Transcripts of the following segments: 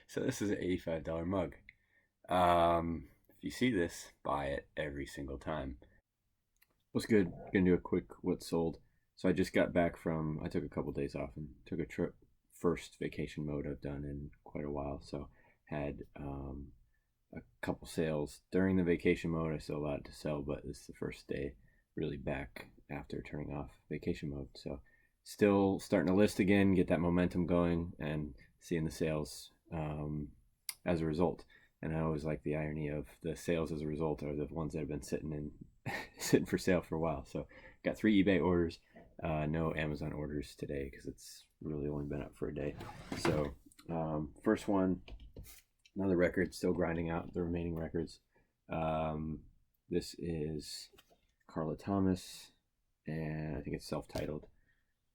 So this is an $85 mug. If you see this, buy it every single time. What's good? Gonna do a quick what's sold. So I just got back from, I took a couple days off and took a trip. First vacation mode I've done in quite a while. So had a couple sales during the vacation mode. I still have a lot to sell, but this is the first day really back after turning off vacation mode. So still starting to list again, get that momentum going, and seeing the sales as a result. And I always like the irony of the sales as a result are the ones that have been sitting for sale for a while. So got 3 eBay orders, no Amazon orders today because it's really only been up for a day. So first one, another record, still grinding out the remaining records. This is Carla Thomas, and I think it's self-titled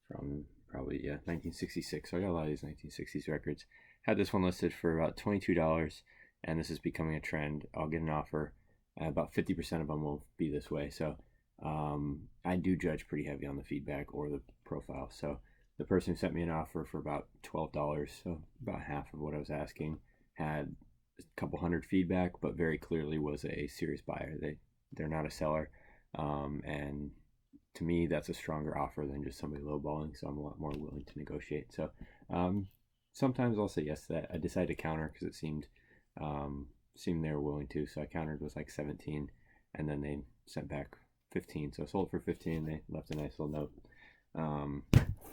from probably 1966. So I got a lot of these 1960s records. Had this one listed for about $22, and this is becoming a trend. I'll get an offer. About 50% of them will be this way. So I do judge pretty heavy on the feedback or the profile. So the person who sent me an offer for about $12, so about half of what I was asking, had a couple hundred feedback, but very clearly was a serious buyer. They're not a seller, and to me that's a stronger offer than just somebody lowballing. So I'm a lot more willing to negotiate. So sometimes I'll say yes to that. I decided to counter because it seemed they were willing to. So I countered with like 17, and then they sent back 15. So I sold for 15. They left a nice little note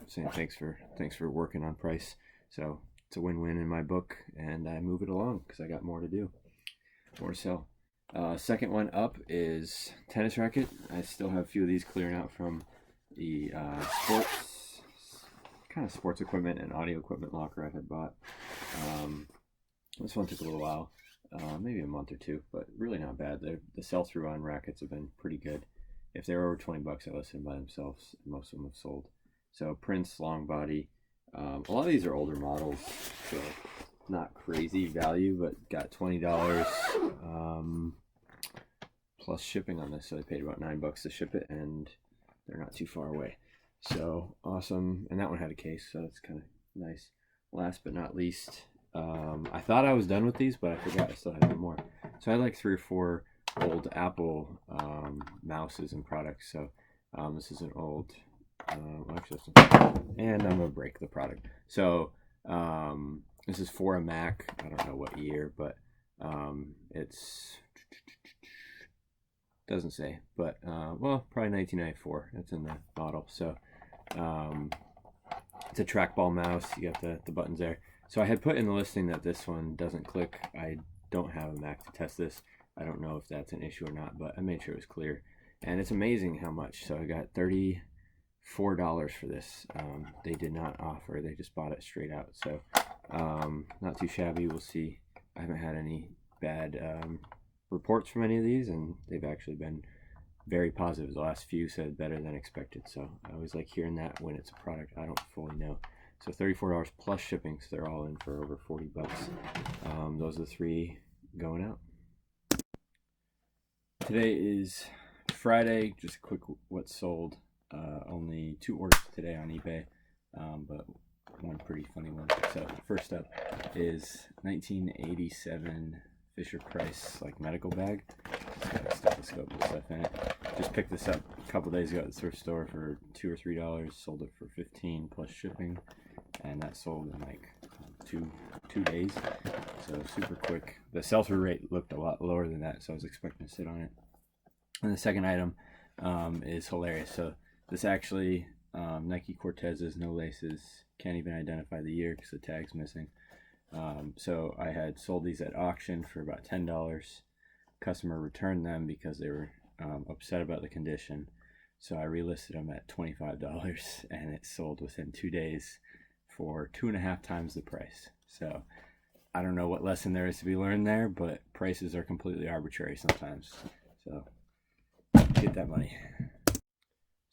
saying thanks for working on price. So it's a win-win in my book, and I move it along because I got more to do, more to sell. Second one up is tennis racket. I still have a few of these clearing out from the sports equipment and audio equipment locker I had bought. This one took a little while, maybe a month or two, but really not bad. The sell-through on rackets have been pretty good. If they're over $20, I list them by themselves, and most of them have sold. So Prince long body. A lot of these are older models, so not crazy value, but got $20 plus shipping on this. So I paid about $9 to ship it, and they're not too far away. So awesome. And that one had a case, so that's kind of nice. Last but not least, I thought I was done with these, but I forgot I still had one more. So I had like 3 or 4 old Apple mouses and products. So this is an old and I'm gonna break the product. So this is for a Mac. I don't know what year, but it's doesn't say, but well, probably 1994. That's in the model. So it's a trackball mouse. You got the buttons there. So I had put in the listing that this one doesn't click. I don't have a Mac to test this. I don't know if that's an issue or not, but I made sure it was clear. And it's amazing how much. So I got $34 for this. They did not offer. They just bought it straight out. So not too shabby. We'll see. I haven't had any bad reports from any of these, and they've actually been very positive. The last few said better than expected. So I always like hearing that when it's a product I don't fully know. So $34 plus shipping, so they're all in for over $40. Those are the 3 going out. Today is Friday. Just a quick what's sold. Only 2 orders today on eBay, but one pretty funny one. So first up is 1987 Fisher Price like medical bag. It's got a stethoscope and stuff in it. Just picked this up a couple days ago at the thrift store for $2 or $3. Sold it for 15 plus shipping, and that sold in like two days. So super quick. The sell-through rate looked a lot lower than that, so I was expecting to sit on it. And the second item is hilarious. So this actually Nike Cortez's, no laces. Can't even identify the year because the tag's missing. So I had sold these at auction for about $10. Customer returned them because they were upset about the condition. So I relisted them at $25, and it sold within 2 days for 2.5 times the price. So I don't know what lesson there is to be learned there, but prices are completely arbitrary sometimes. So get that money.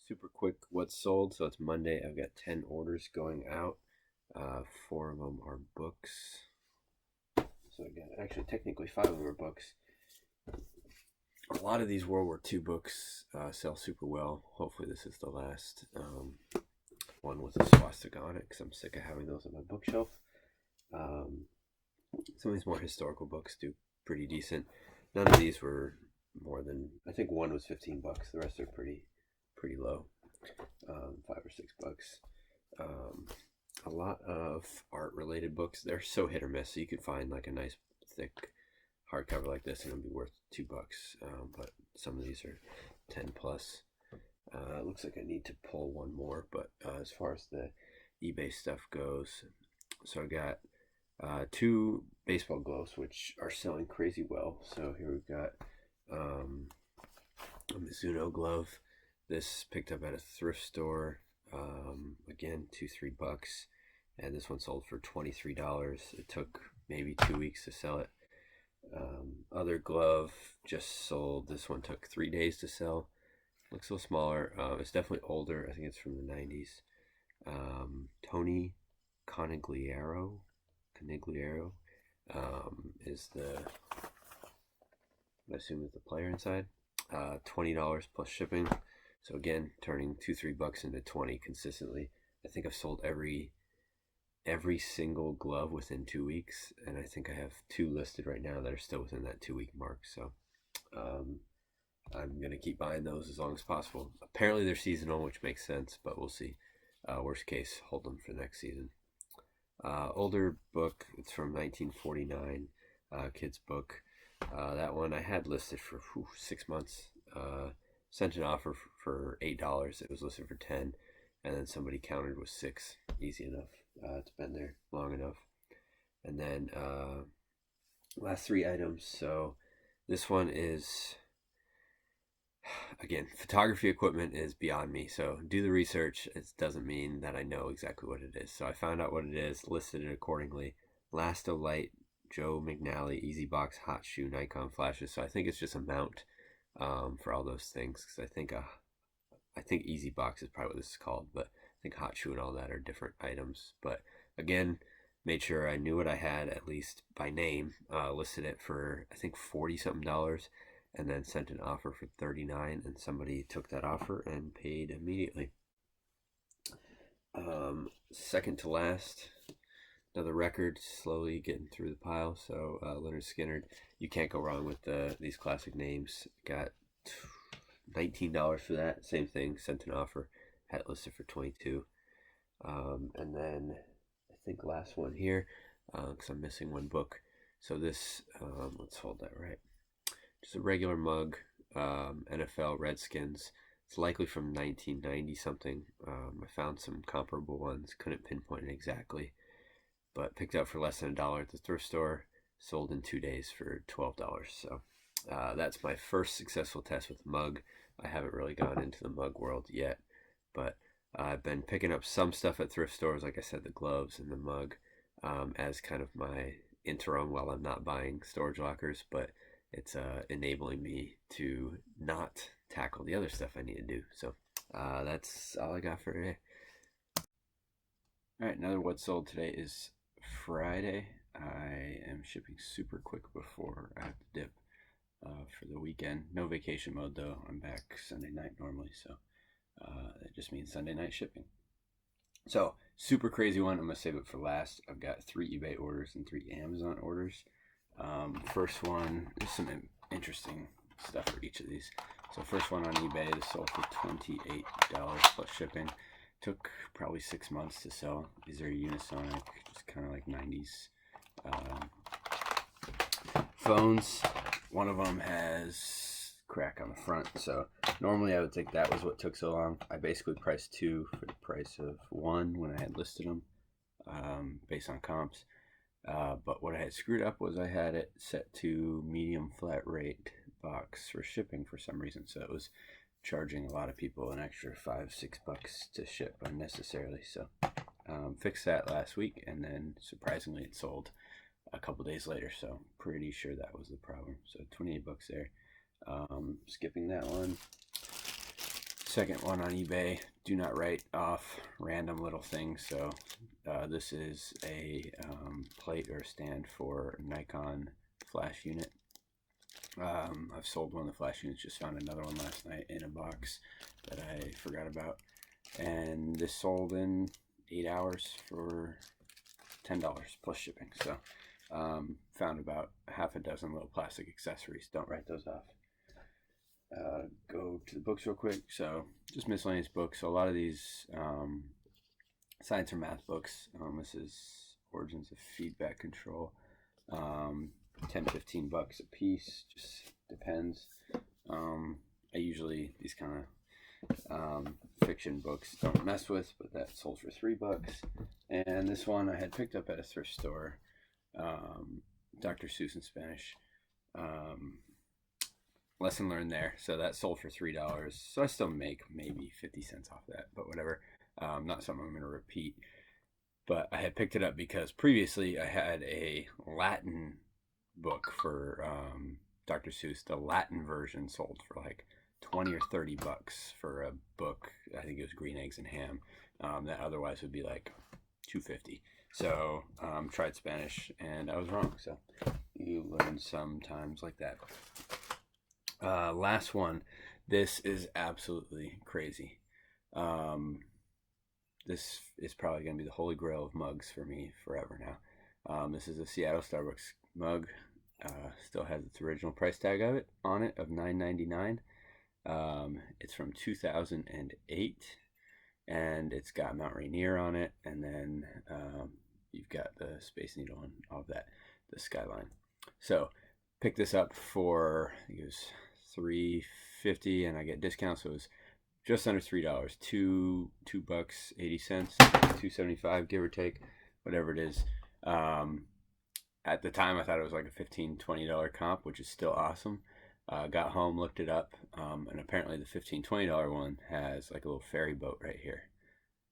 Super quick what's sold. So it's Monday. I've got 10 orders going out. 4 of them are books. So again, actually technically 5 of them are books. A lot of these World War II books sell super well. Hopefully this is the last one with a swastika on it, because I'm sick of having those on my bookshelf. Some of these more historical books do pretty decent. None of these were more than, I think one was $15. The rest are pretty low, $5 or $6. A lot of art related books, they're so hit or miss. So you could find like a nice thick hardcover like this and it'll be worth $2. But some of these are 10 plus. It looks like I need to pull one more, but as far as the eBay stuff goes, so I got 2 baseball gloves which are selling crazy well. So here we've got a Mizuno glove. This picked up at a thrift store. Again, $2-3, and this one sold for $23. It took maybe 2 weeks to sell it. Other glove just sold. This one took 3 days to sell. Looks a little smaller. It's definitely older. I think it's from the 90s. Tony Conigliaro is the, I assume is the player inside. $20 plus shipping. So again, turning $2-3 into 20 consistently. I think I've sold every single glove within 2 weeks, and I think I have 2 listed right now that are still within that 2-week mark. So I'm gonna keep buying those as long as possible. Apparently they're seasonal, which makes sense, but we'll see. Worst case, hold them for next season. Older book, it's from 1949, kids book. That one I had listed for 6 months. Sent an offer for $8. It was listed for 10, and then somebody countered with 6. Easy enough. It's been there long enough. And then last 3 items. So this one is, again, photography equipment is beyond me. So do the research. It doesn't mean that I know exactly what it is. So I found out what it is, listed it accordingly. Lastolite, Joe McNally, Easy Box, Hot Shoe, Nikon flashes. So I think it's just a mount for all those things, because I think Easy Box is probably what this is called, but I think Hot Shoe and all that are different items. But again, made sure I knew what I had at least by name. Listed it for I think $40 something, and then sent an offer for $39, and somebody took that offer and paid immediately. Second to last, another record, slowly getting through the pile. So Leonard Skinner, you can't go wrong with these classic names. Got $19 for that. Same thing, sent an offer, had it listed for $22. And then I think last one here, because I'm missing one book. So this, let's hold that right. Just a regular mug, NFL Redskins. It's likely from 1990 something. I found some comparable ones, couldn't pinpoint it exactly, but picked up for less than $1 at the thrift store. Sold in 2 days for $12. So that's my first successful test with the mug. I haven't really gone into the mug world yet, but I've been picking up some stuff at thrift stores, like I said, the gloves and the mug, as kind of my interim while I'm not buying storage lockers, but it's enabling me to not tackle the other stuff I need to do. So that's all I got for today. All right, another what sold today is Friday. I am shipping super quick before I have to dip for the weekend. No vacation mode though. I'm back Sunday night normally, so that just means Sunday night shipping. So super crazy one. I'm gonna save it for last. I've got 3 eBay orders and 3 Amazon orders. First one, there's some interesting stuff for each of these. So first one on eBay, this sold for $28 plus shipping. Took probably 6 months to sell. These are Unisonic, just kind of like 90s phones. One of them has crack on the front, so normally I would think that was what took so long. I basically priced 2 for the price of 1 when I had listed them, based on comps. But what I had screwed up was I had it set to medium flat rate box for shipping for some reason, so it was charging a lot of people an extra $5-6 to ship unnecessarily. So fixed that last week, and then surprisingly it sold a couple days later, so pretty sure that was the problem. So $28 there. Skipping that one. Second one on eBay, do not write off random little things. So this is a plate or stand for Nikon flash unit. I've sold one of the flash units, just found another one last night in a box that I forgot about, and this sold in 8 hours for $10 plus shipping. So Found about half a dozen little plastic accessories. Don't write those off. Go to the books real quick. So just miscellaneous books. So a lot of these science or math books. This is Origins of Feedback Control. 10-15 bucks a piece. Just depends. I usually, these kind of fiction books don't mess with, but that sold for $3. And this one I had picked up at a thrift store. Dr. Seuss in Spanish. Lesson learned there. So that sold for $3. So I still make maybe 50 cents off that, but whatever. Not something I'm going to repeat. But I had picked it up because previously I had a Latin book for Dr. Seuss. The Latin version sold for like 20 or 30 bucks for a book. I think it was Green Eggs and Ham. That otherwise would be like $2.50. So tried Spanish and I was wrong. So you learn sometimes like that. Last one. This is absolutely crazy. This is probably going to be the holy grail of mugs for me forever now. This is a Seattle Starbucks mug. Still has its original price tag of it on it of $9.99. It's from 2008, and it's got Mount Rainier on it, and then you've got the Space Needle and all of that, the skyline. So pick this up for, I think it was $3.50, and I get discounts, so it was just under $3, $2.80, $2.75, give or take, whatever it is. At the time, I thought it was like a $15, $20 comp, which is still awesome. Got home, looked it up, and apparently the $15, $20 one has like a little ferry boat right here.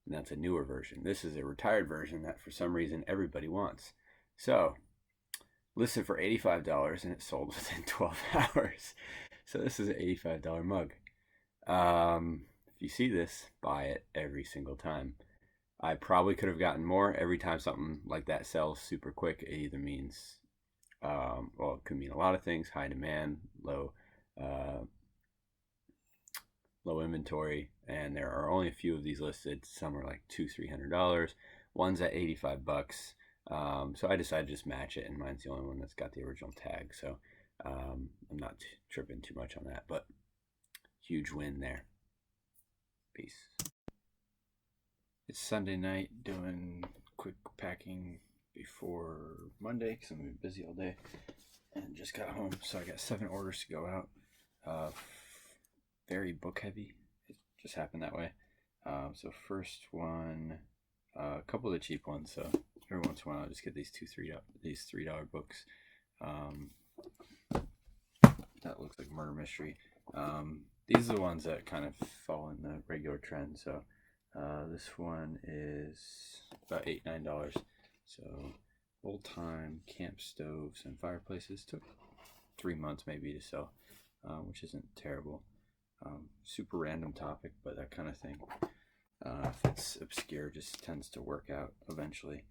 And that's a newer version. This is a retired version that for some reason everybody wants. So, listed for $85 and it sold within 12 hours. So this is an $85 mug. If you see this, buy it every single time. I probably could have gotten more. Every time something like that sells super quick, it either means, well, it could mean a lot of things: high demand, low inventory, and there are only a few of these listed. Some are like $200-$300. One's at $85. So I decided to just match it, and mine's the only one that's got the original tag. So I'm not tripping too much on that, but huge win there. Peace. It's Sunday night, doing quick packing before Monday because I'm been busy all day, and just got home. So I got 7 orders to go out. Very book heavy. It just happened that way. So first one, a couple of the cheap ones. So every once in a while, I'll just get these $3 books. That looks like murder mystery. These are the ones that kind of fall in the regular trend. So this one is about $8-9. So old time camp stoves and fireplaces. Took 3 months maybe to sell, which isn't terrible. Super random topic, but that kind of thing, if it's obscure, just tends to work out eventually.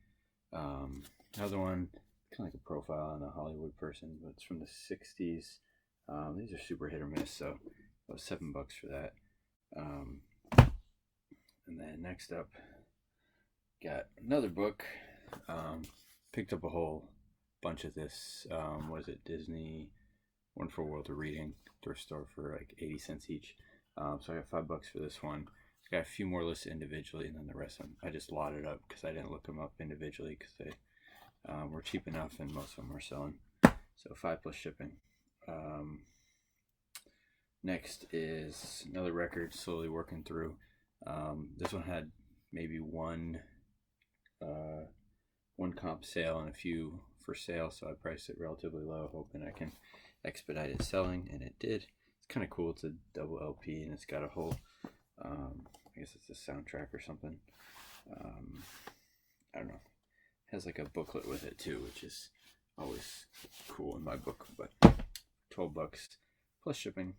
Another one, kind of like a profile on a Hollywood person, but it's from the 60s. These are super hit or miss, so about $7 for that. And then next up, got another book. Picked up a whole bunch of this. What is it? Disney Wonderful World of Reading, thrift store for like 80 cents each. So I got $5 for this one. Got a few more listed individually, and then the rest of them I just lotted up because I didn't look them up individually because they were cheap enough, and most of them were selling. So $5 plus shipping. Next is another record, slowly working through. This one had maybe one comp sale and a few for sale, so I priced it relatively low, hoping I can expedite it selling, and it did. It's kind of cool. It's a double LP, and it's got a whole, I guess it's a soundtrack or something. I don't know. It has like a booklet with it too, which is always cool in my book. But $12 plus shipping.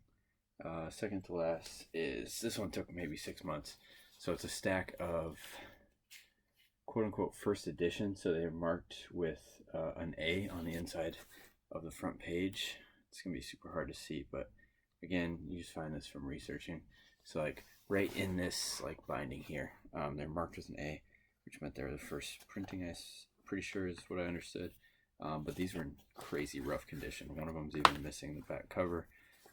Second to last is, this one took maybe 6 months. So it's a stack of quote unquote first edition. So they're marked with an A on the inside of the front page. It's gonna be super hard to see, but again, you just find this from researching. So like right in this like binding here, they're marked with an A, which meant they were the first printing. I'm pretty sure is what I understood. but these were in crazy rough condition. One of them's even missing the back cover,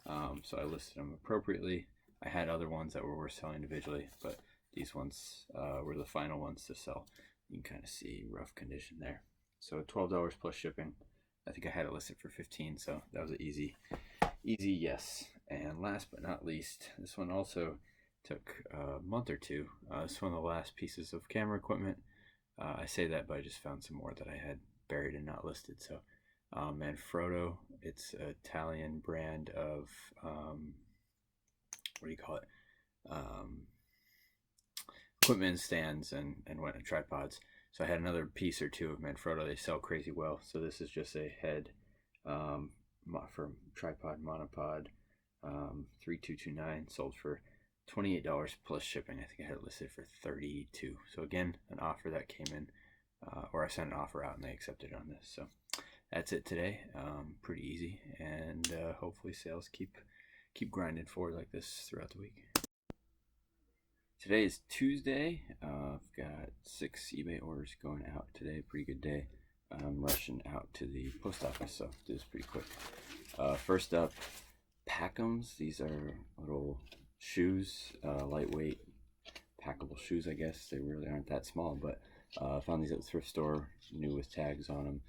so I listed them appropriately. I had other ones that were worth selling individually, but these ones were the final ones to sell. You can kind of see rough condition there. So $12 plus shipping. I think I had it listed for $15, so that was an easy yes. And last but not least, this one also took a month or two. This is one of the last pieces of camera equipment. I say that, but I just found some more that I had buried and not listed. So Manfrotto, it's an Italian brand of what do you call it? Equipment stands and tripods. So I had another piece or two of Manfrotto. They sell crazy well. So this is just a head for tripod monopod 3229, sold for $28 plus shipping. I think I had it listed for $32. So again, an offer that came in, or I sent an offer out and they accepted on this. So that's it today. Pretty easy, and hopefully sales keep grinding forward like this throughout the week. Today is Tuesday. I've got 6 eBay orders going out today. Pretty good day. I'm rushing out to the post office, so do this pretty quick. First up, Packums. These are little shoes, lightweight, packable shoes, I guess. They really aren't that small, but I found these at the thrift store, new with tags on them.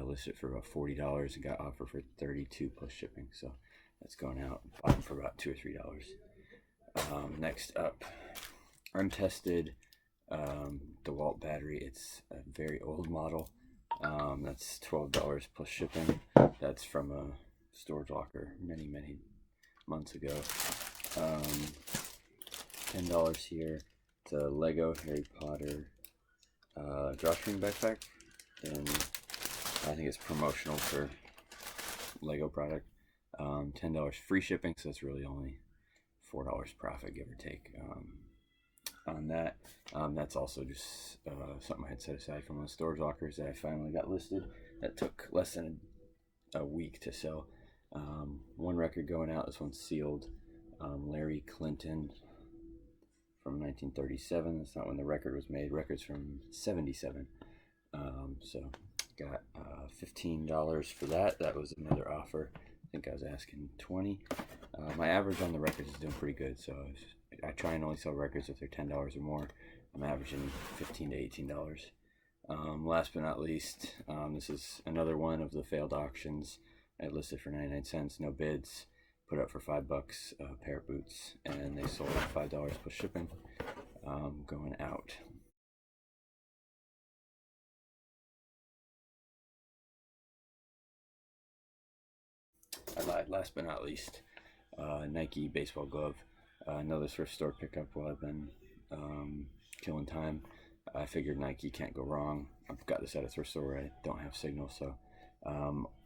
Listed for about $40 and got offered for $32 plus shipping. So that's going out. Bought them for about $2 or $3. Next up, untested Dewalt Battery. It's a very old model. That's $12 plus shipping. That's from a storage locker many months ago. $10 here. It's a Lego Harry Potter drawstring backpack, and I think it's promotional for Lego product. $10 free shipping, so it's really only $4 profit, give or take, on that. That's also just something I had set aside from the storage lockers that I finally got listed. That took less than a week to sell. One record going out. This one's sealed. Larry Clinton from 1937. That's not when the record was made. Record's from 77. So got $15 for that. That was another offer. I think I was asking $20. My average on the records is doing pretty good, so I try and only sell records if they're $10 or more. I'm averaging $15 to $18. Last but not least, this is another one of the failed auctions. I listed for 99 cents, no bids. Put up for $5 a pair of boots, and they sold at $5 plus shipping. Going out. I lied. Last but not least, Nike baseball glove. Another thrift store pickup while I've been killing time. I figured Nike can't go wrong. I've got this at a thrift store where I don't have signal, so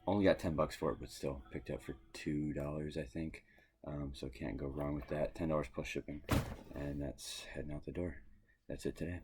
only got $10 for it, but still picked up for $2, I think. So can't go wrong with that. $10 plus shipping, and that's heading out the door. That's it today.